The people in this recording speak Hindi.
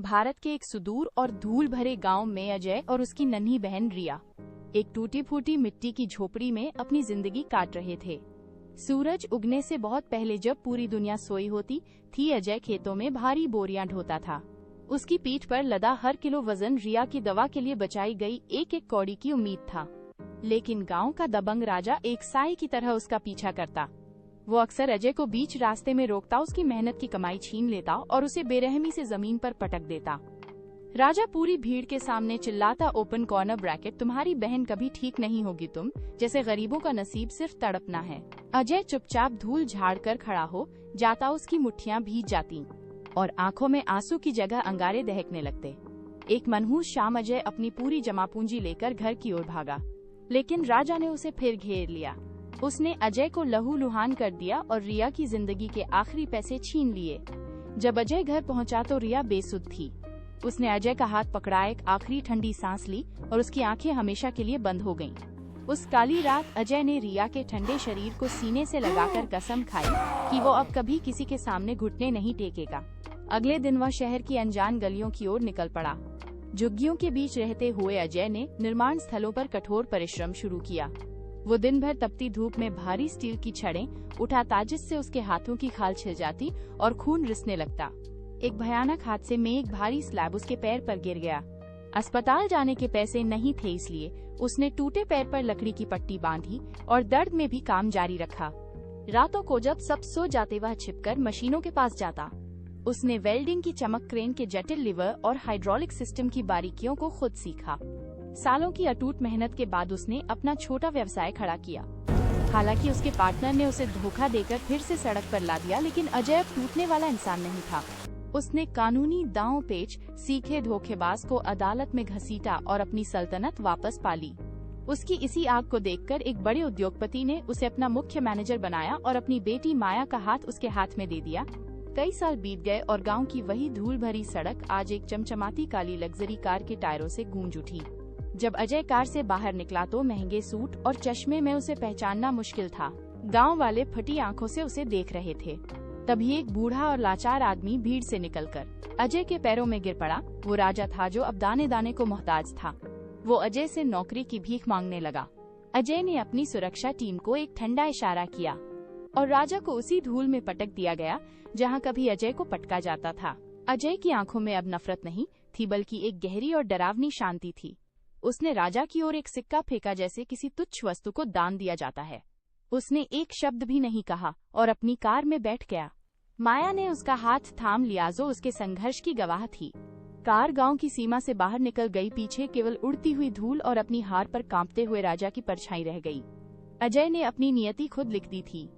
भारत के एक सुदूर और धूल भरे गांव में अजय और उसकी नन्ही बहन रिया एक टूटी फूटी मिट्टी की झोपड़ी में अपनी जिंदगी काट रहे थे। सूरज उगने से बहुत पहले जब पूरी दुनिया सोई होती थी, अजय खेतों में भारी बोरियां ढोता था। उसकी पीठ पर लदा हर किलो वजन रिया की दवा के लिए बचाई गई एक एक कौड़ी की उम्मीद था। लेकिन गांव का दबंग राजा एक साई की तरह उसका पीछा करता। वो अक्सर अजय को बीच रास्ते में रोकता, उसकी मेहनत की कमाई छीन लेता और उसे बेरहमी से जमीन पर पटक देता। राजा पूरी भीड़ के सामने चिल्लाता, ओपन कॉर्नर ब्रैकेट, तुम्हारी बहन कभी ठीक नहीं होगी, तुम जैसे गरीबों का नसीब सिर्फ तड़पना है। अजय चुपचाप धूल झाड़ कर खड़ा हो जाता, उसकी मुट्ठियां भीग जाती और आंखों में आंसू की जगह अंगारे दहकने लगते। एक मनहूस शाम अजय अपनी पूरी जमा पूंजी लेकर घर की ओर भागा, लेकिन राजा ने उसे फिर घेर लिया। उसने अजय को लहूलुहान कर दिया और रिया की जिंदगी के आखिरी पैसे छीन लिए। जब अजय घर पहुंचा तो रिया बेसुध थी। उसने अजय का हाथ पकड़ा, एक आखिरी ठंडी सांस ली और उसकी आंखें हमेशा के लिए बंद हो गईं। उस काली रात अजय ने रिया के ठंडे शरीर को सीने से लगाकर कसम खाई कि वो अब कभी किसी के सामने घुटने नहीं टेकेगा। अगले दिन वह शहर की अनजान गलियों की ओर निकल पड़ा। झुग्गियों के बीच रहते हुए अजय ने निर्माण स्थलों पर कठोर परिश्रम शुरू किया। वो दिन भर तपती धूप में भारी स्टील की छड़ें उठाता, जिससे उसके हाथों की खाल छिल जाती और खून रिसने लगता। एक भयानक हादसे में एक भारी स्लैब उसके पैर पर गिर गया। अस्पताल जाने के पैसे नहीं थे, इसलिए उसने टूटे पैर पर लकड़ी की पट्टी बांधी और दर्द में भी काम जारी रखा। रातों को जब सब सो जाते, वह छिपकर मशीनों के पास जाता। उसने वेल्डिंग की चमक, क्रेन के जटिल लीवर और हाइड्रोलिक सिस्टम की बारीकियों को खुद सीखा। सालों की अटूट मेहनत के बाद उसने अपना छोटा व्यवसाय खड़ा किया। हालांकि उसके पार्टनर ने उसे धोखा देकर फिर से सड़क पर ला दिया, लेकिन अजय अब टूटने वाला इंसान नहीं था। उसने कानूनी दांव पेच सीखे धोखेबाज को अदालत में घसीटा और अपनी सल्तनत वापस पाली। उसकी इसी आग को देखकर एक बड़े उद्योगपति ने उसे अपना मुख्य मैनेजर बनाया और अपनी बेटी माया का हाथ उसके हाथ में दे दिया। कई साल बीत गए और गांव की वही धूल भरी सड़क आज एक चमचमाती काली लग्जरी कार के टायरों से गूंज उठी। जब अजय कार से बाहर निकला तो महंगे सूट और चश्मे में उसे पहचानना मुश्किल था। गांव वाले फटी आंखों से उसे देख रहे थे। तभी एक बूढ़ा और लाचार आदमी भीड़ से निकलकर अजय के पैरों में गिर पड़ा। वो राजा था जो अब दाने दाने को मोहताज था। वो अजय से नौकरी की भीख मांगने लगा। अजय ने अपनी सुरक्षा टीम को एक ठंडा इशारा किया और राजा को उसी धूल में पटक दिया गया जहां कभी अजय को पटका जाता था। अजय की आंखों में अब नफरत नहीं थी, बल्कि एक गहरी और डरावनी शांति थी। उसने राजा की ओर एक सिक्का फेंका, जैसे किसी तुच्छ वस्तु को दान दिया जाता है। उसने एक शब्द भी नहीं कहा और अपनी कार में बैठ गया। माया ने उसका हाथ थाम लिया, जो उसके संघर्ष की गवाह थी। कार गांव की सीमा से बाहर निकल गई। पीछे केवल उड़ती हुई धूल और अपनी हार पर कांपते हुए राजा की परछाई रह गई। अजय ने अपनी नियति खुद लिख दी थी।